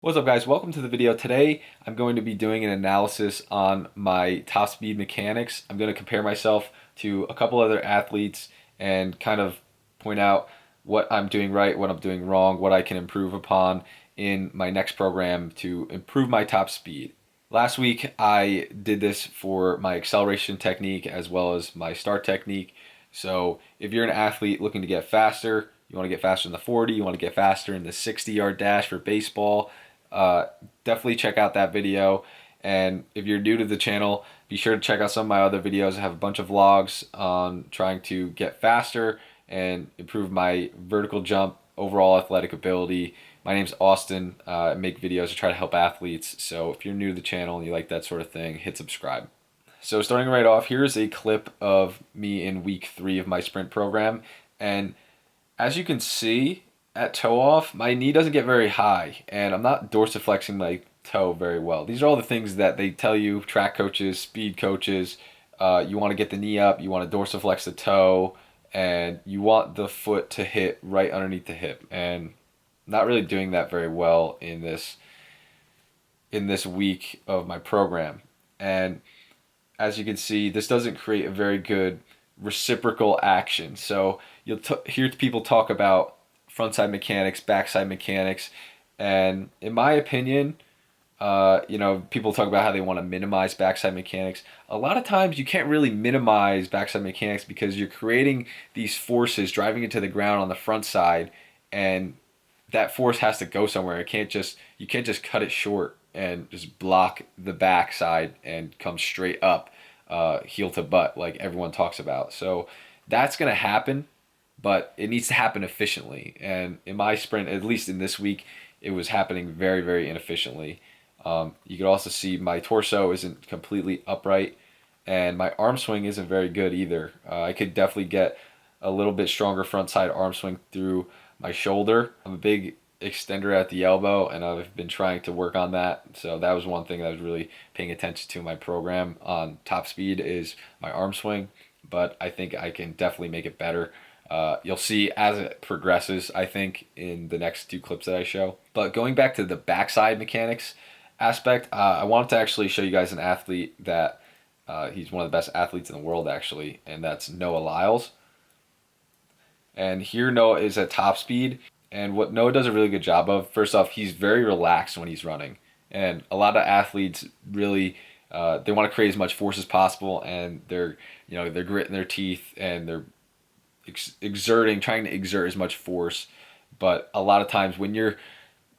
What's up, guys? Welcome to the video. Today I'm going to be doing an analysis on my top speed mechanics. I'm going to compare myself to a couple other athletes and kind of point out what I'm doing right, what I'm doing wrong, what I can improve upon in my next program to improve my top speed. Last week I did this for my acceleration technique as well as my start technique. So if you're an athlete looking to get faster, you want to get faster in the 40, you want to get faster in the 60-yard dash for baseball, uh, definitely check out that video. And if you're new to the channel, be sure to check out some of my other videos. I have a bunch of vlogs on trying to get faster and improve my vertical jump, overall athletic ability. My name's Austin. I make videos to try to help athletes. So if you're new to the channel and you like that sort of thing, hit subscribe. So starting right off, here's a clip of me in week 3 of my sprint program. And as you can see, at toe off, my knee doesn't get very high, and I'm not dorsiflexing my toe very well. These are all the things that they tell you, track coaches, speed coaches. You want to get the knee up, you want to dorsiflex the toe, and you want the foot to hit right underneath the hip. And not really doing that very well in this week of my program. And as you can see, this doesn't create a very good reciprocal action. So you'll hear people talk about frontside mechanics, backside mechanics, and in my opinion, people talk about how they want to minimize backside mechanics. A lot of times you can't really minimize backside mechanics because you're creating these forces driving into the ground on the front side, and that force has to go somewhere. You can't just cut it short and just block the backside and come straight up, heel to butt, like everyone talks about. So that's gonna happen, but it needs to happen efficiently. And in my sprint, at least in this week, it was happening very, very inefficiently. You could also see my torso isn't completely upright, and my arm swing isn't very good either. I could definitely get a little bit stronger front side arm swing through my shoulder. I'm a big extender at the elbow, and I've been trying to work on that. So that was one thing that I was really paying attention to in my program on top speed is my arm swing, but I think I can definitely make it better. You'll see as it progresses, I think, in the next 2 clips that I show. But going back to the backside mechanics aspect, I wanted to actually show you guys an athlete that he's one of the best athletes in the world, actually, and that's Noah Lyles. And here Noah is at top speed. And what Noah does a really good job of, first off, he's very relaxed when he's running. And a lot of athletes really, they want to create as much force as possible, and they're gritting their teeth and they're trying to exert as much force. But a lot of times when you're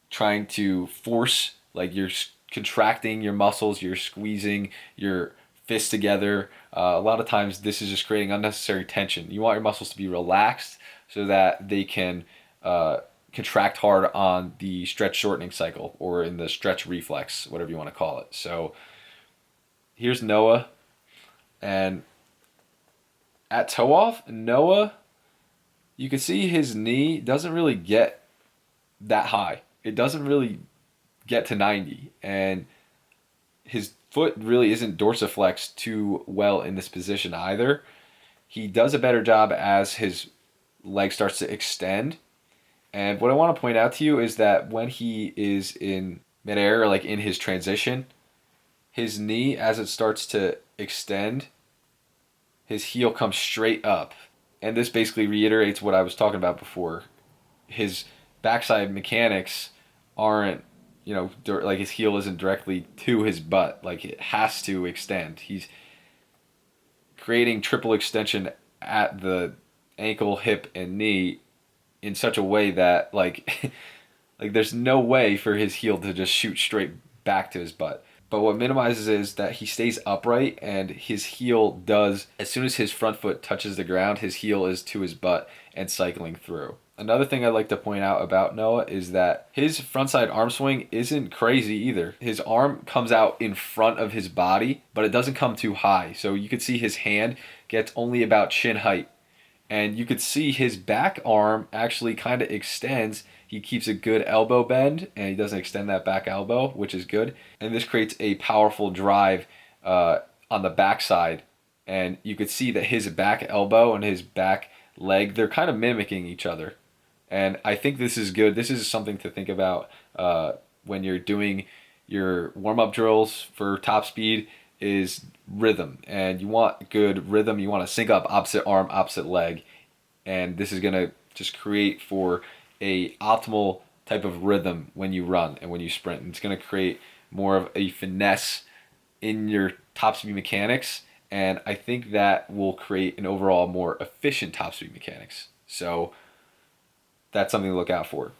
trying to force, like you're contracting your muscles, you're squeezing your fists together, a lot of times this is just creating unnecessary tension. You want your muscles to be relaxed so that they can contract hard on the stretch shortening cycle or in the stretch reflex, whatever you want to call it. So here's Noah, and at toe off, Noah, you can see his knee doesn't really get that high. It doesn't really get to 90, and his foot really isn't dorsiflexed too well in this position either. He does a better job as his leg starts to extend. And what I want to point out to you is that when he is in midair, like in his transition, his knee, as it starts to extend, his heel comes straight up. And this basically reiterates what I was talking about before. His backside mechanics aren't, like his heel isn't directly to his butt. Like it has to extend. He's creating triple extension at the ankle, hip, and knee in such a way that like like there's no way for his heel to just shoot straight back to his butt. But what minimizes is that he stays upright, and his heel does, as soon as his front foot touches the ground, his heel is to his butt and cycling through. Another thing I'd like to point out about Noah is that his frontside arm swing isn't crazy either. His arm comes out in front of his body, but it doesn't come too high. So you could see his hand gets only about chin height. And you could see his back arm actually kind of extends. He keeps a good elbow bend, and he doesn't extend that back elbow, which is good. And this creates a powerful drive on the backside. And you could see that his back elbow and his back leg, they're kind of mimicking each other. And I think this is good. This is something to think about when you're doing your warm-up drills for top speed is rhythm. And you want good rhythm. You want to sync up opposite arm, opposite leg. And this is going to just create for a optimal type of rhythm when you run and when you sprint. And it's going to create more of a finesse in your top speed mechanics, and I think that will create an overall more efficient top speed mechanics. So that's something to look out for.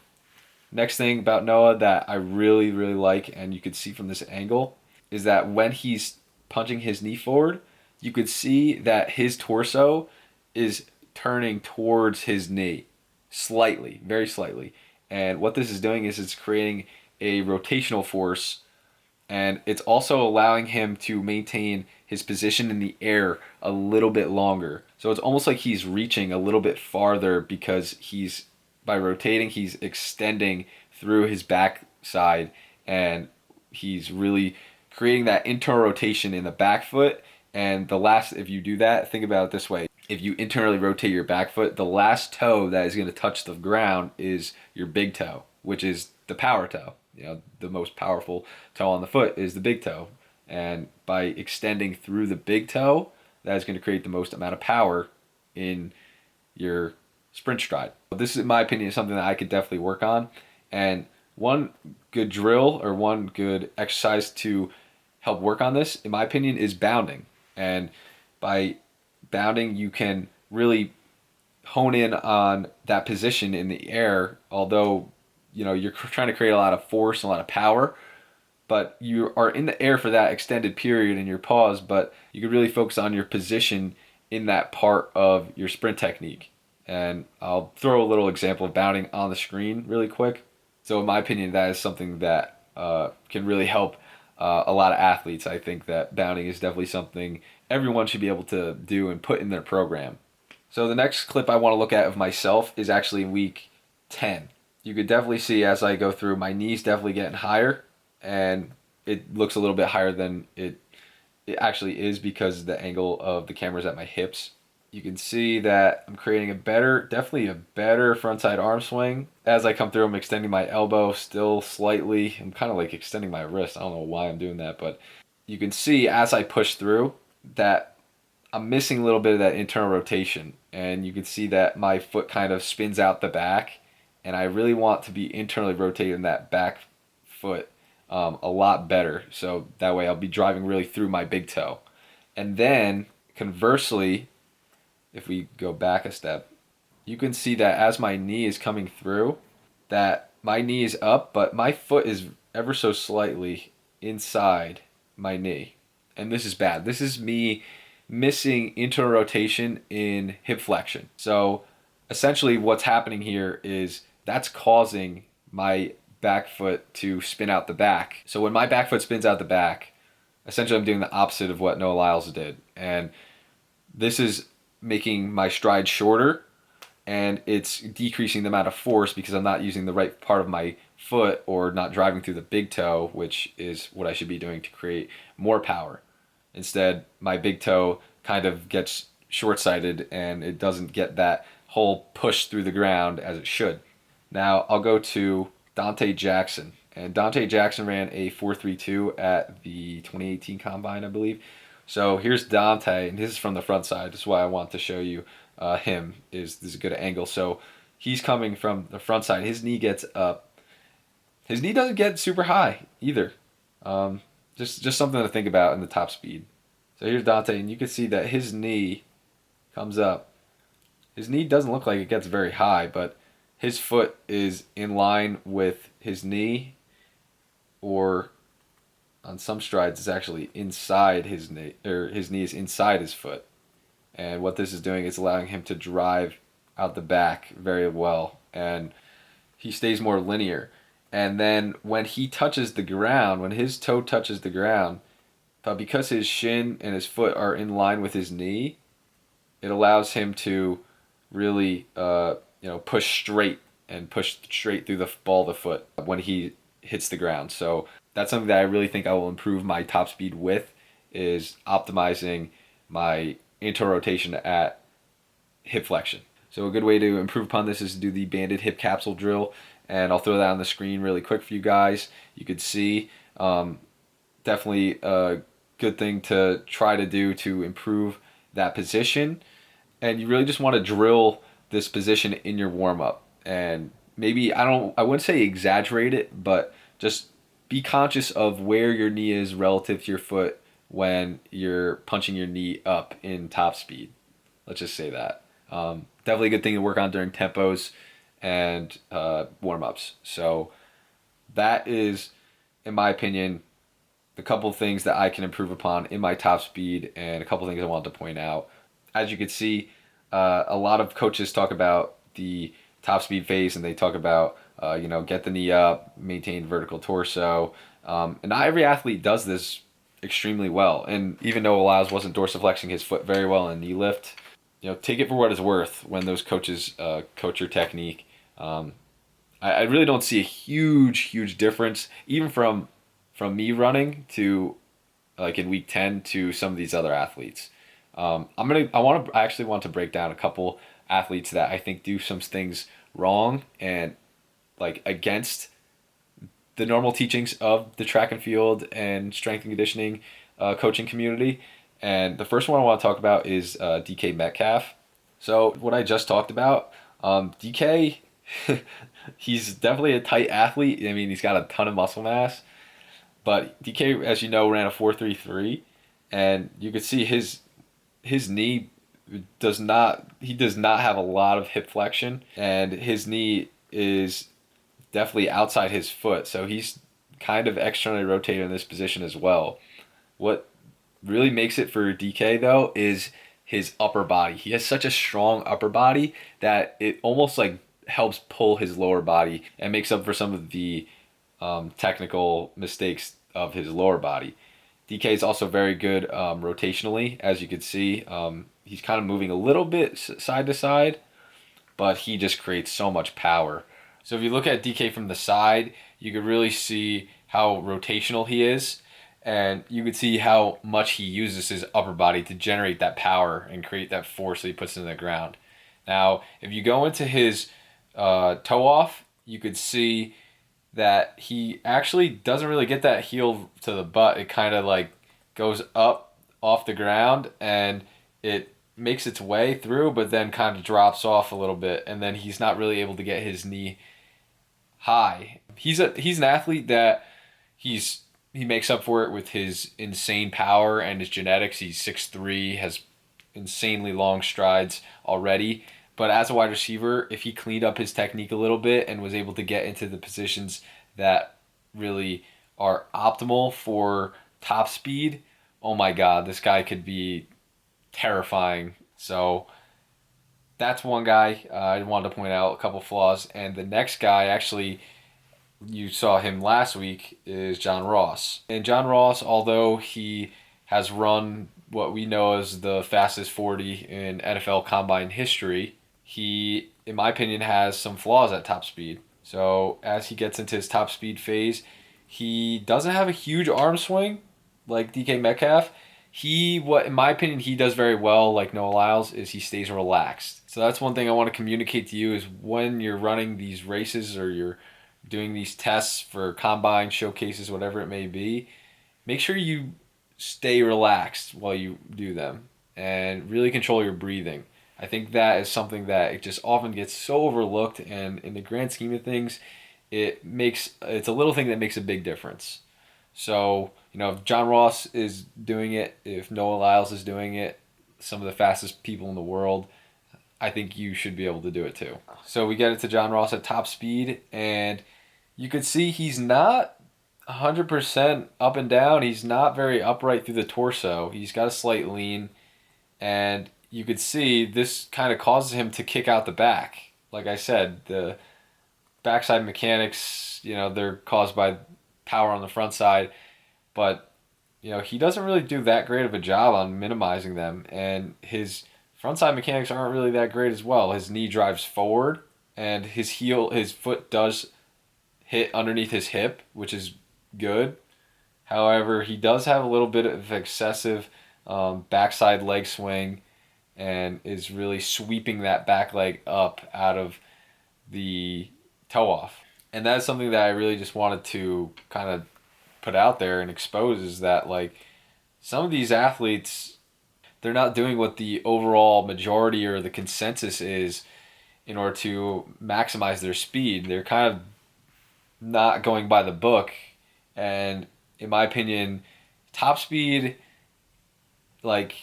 Next thing about Noah that I really, really like, and you could see from this angle, is that when he's punching his knee forward, you could see that his torso is turning towards his knee slightly, very slightly. And what this is doing is it's creating a rotational force, and it's also allowing him to maintain his position in the air a little bit longer. So it's almost like he's reaching a little bit farther because by rotating, he's extending through his back side, and he's really creating that internal rotation in the back foot. And if you do that, think about it this way. If you internally rotate your back foot, the last toe that is going to touch the ground is your big toe, which is the power toe. The most powerful toe on the foot is the big toe. And by extending through the big toe, that is going to create the most amount of power in your sprint stride. This is, in my opinion, something that I could definitely work on. And one good drill or one good exercise to help work on this, in my opinion, is bounding. And by bounding, you can really hone in on that position in the air, although you're trying to create a lot of force, a lot of power, but you are in the air for that extended period in your pause, but you can really focus on your position in that part of your sprint technique. And I'll throw a little example of bounding on the screen really quick. So in my opinion, that is something that can really help a lot of athletes. I think that bounding is definitely something everyone should be able to do and put in their program. So the next clip I want to look at of myself is actually in week 10. You could definitely see as I go through, my knees definitely getting higher, and it looks a little bit higher than it actually is because the angle of the camera is at my hips. You can see that I'm creating definitely a better frontside arm swing. As I come through, I'm extending my elbow still slightly. I'm kind of like extending my wrist. I don't know why I'm doing that, but you can see as I push through that I'm missing a little bit of that internal rotation. And you can see that my foot kind of spins out the back, and I really want to be internally rotating that back foot a lot better. So that way I'll be driving really through my big toe. And then conversely, if we go back a step, you can see that as my knee is coming through, that my knee is up, but my foot is ever so slightly inside my knee. And this is bad. This is me missing internal rotation in hip flexion. So essentially what's happening here is that's causing my back foot to spin out the back. So when my back foot spins out the back, essentially I'm doing the opposite of what Noah Lyles did. And this is making my stride shorter, and it's decreasing the amount of force because I'm not using the right part of my foot or not driving through the big toe, which is what I should be doing to create more power. Instead, my big toe kind of gets short-sighted and it doesn't get that whole push through the ground as it should. Now I'll go to Dante Jackson. And Dante Jackson ran a 4.32 at the 2018 Combine, I believe. So here's Dante, and this is from the front side. This is why I want to show you him. This is a good angle. So he's coming from the front side. His knee gets up. His knee doesn't get super high either. Just something to think about in the top speed. So here's Dante, and you can see that his knee comes up. His knee doesn't look like it gets very high, but his foot is in line with his knee, or on some strides it's actually inside his knee, or his knee is inside his foot. And what this is doing is allowing him to drive out the back very well, and he stays more linear. And then when he touches the ground, when his toe touches the ground, but because his shin and his foot are in line with his knee, it allows him to really push straight through the ball of the foot when he hits the ground. So that's something that I really think I will improve my top speed with, is optimizing my internal rotation at hip flexion. So a good way to improve upon this is to do the banded hip capsule drill. and I'll throw that on the screen really quick for you guys. You could see. Definitely a good thing to try to do to improve that position. And you really just want to drill this position in your warm up. And maybe I wouldn't say exaggerate it, but just be conscious of where your knee is relative to your foot when you're punching your knee up in top speed. Let's just say that. Definitely a good thing to work on during tempos and warm ups. So that is, in my opinion, the couple things that I can improve upon in my top speed, and a couple things I wanted to point out. As you can see, a lot of coaches talk about the top speed phase, and they talk about get the knee up, maintain vertical torso, and not every athlete does this extremely well. And even though Lyles wasn't dorsiflexing his foot very well in knee lift, take it for what it's worth when those coaches coach your technique. I really don't see a huge difference, even from me running to like in week 10 to some of these other athletes. I actually want to break down a couple athletes that I think do some things wrong and like against the normal teachings of the track and field and strength and conditioning coaching community. And the first one I want to talk about is DK Metcalf. So what I just talked about, DK, he's definitely a tight athlete. I mean, he's got a ton of muscle mass. But DK, as you know, ran a 4.33, and you could see his knee does not have a lot of hip flexion, and his knee is definitely outside his foot, so he's kind of externally rotated in this position as well. What really makes it for DK though is his upper body. He has such a strong upper body that it almost like helps pull his lower body and makes up for some of the technical mistakes of his lower body. DK is also very good rotationally, as you can see. He's kind of moving a little bit side to side, but he just creates so much power. So if you look at DK from the side, you could really see how rotational he is, and you could see how much he uses his upper body to generate that power and create that force that he puts into the ground. Now, if you go into his toe off, you could see that he actually doesn't really get that heel to the butt. It kind of like goes up off the ground and it makes its way through, but then kind of drops off a little bit, and then he's not really able to get his knee high. He's an athlete that he makes up for it with his insane power and his genetics. He's 6'3", has insanely long strides already. But as a wide receiver, if he cleaned up his technique a little bit and was able to get into the positions that really are optimal for top speed, oh my God, this guy could be terrifying. So that's one guy I wanted to point out a couple flaws. And the next guy, actually, you saw him last week, is John Ross. And John Ross, although he has run what we know as the fastest 40 in NFL Combine history, he, in my opinion, has some flaws at top speed. So as he gets into his top speed phase, he doesn't have a huge arm swing like DK Metcalf. What in my opinion he does very well, like Noah Lyles, is he stays relaxed. So that's one thing I want to communicate to you is when you're running these races or you're doing these tests for combine showcases, whatever it may be, make sure you stay relaxed while you do them and really control your breathing. I think that is something that it just often gets so overlooked, and in the grand scheme of things, it's a little thing that makes a big difference. So, if John Ross is doing it, if Noah Lyles is doing it, some of the fastest people in the world, I think you should be able to do it too. So we get it to John Ross at top speed, and you could see he's not 100% up and down. He's not very upright through the torso. He's got a slight lean, and you could see this kind of causes him to kick out the back. Like I said, the backside mechanics, they're caused by power on the front side, but he doesn't really do that great of a job on minimizing them, and his front side mechanics aren't really that great as well. His knee drives forward, and his foot does hit underneath his hip, which is good. However, he does have a little bit of excessive backside leg swing and is really sweeping that back leg up out of the toe off. And that's something that I really just wanted to kind of put out there and expose, is that like some of these athletes, they're not doing what the overall majority or the consensus is in order to maximize their speed. They're kind of not going by the book. And in my opinion, top speed, like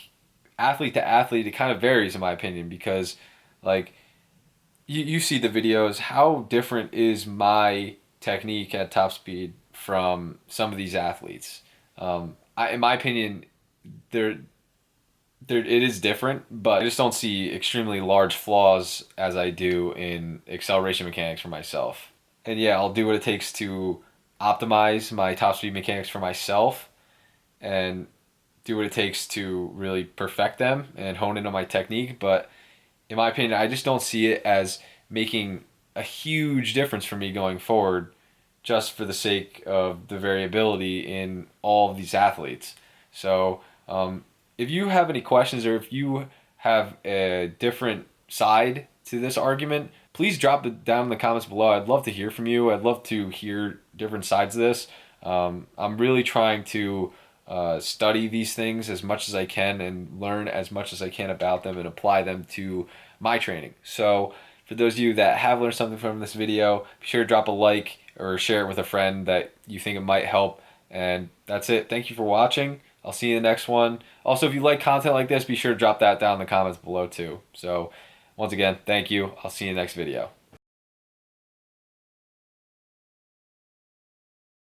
athlete to athlete, it kind of varies in my opinion, because like you see the videos, how different is my technique at top speed from some of these athletes. In my opinion, they're it is different, but I just don't see extremely large flaws as I do in acceleration mechanics for myself. And yeah, I'll do what it takes to optimize my top speed mechanics for myself and do what it takes to really perfect them and hone in on my technique. But in my opinion, I just don't see it as making a huge difference for me going forward, just for the sake of the variability in all of these athletes. So, if you have any questions, or if you have a different side to this argument, please drop it down in the comments below. I'd love to hear from you. I'd love to hear different sides of this. I'm really trying to study these things as much as I can and learn as much as I can about them and apply them to my training. So for those of you that have learned something from this video, be sure to drop a like or share it with a friend that you think it might help. And that's it. Thank you for watching. I'll see you in the next one. Also, if you like content like this, be sure to drop that down in the comments below too. So once again, thank you. I'll see you in the next video.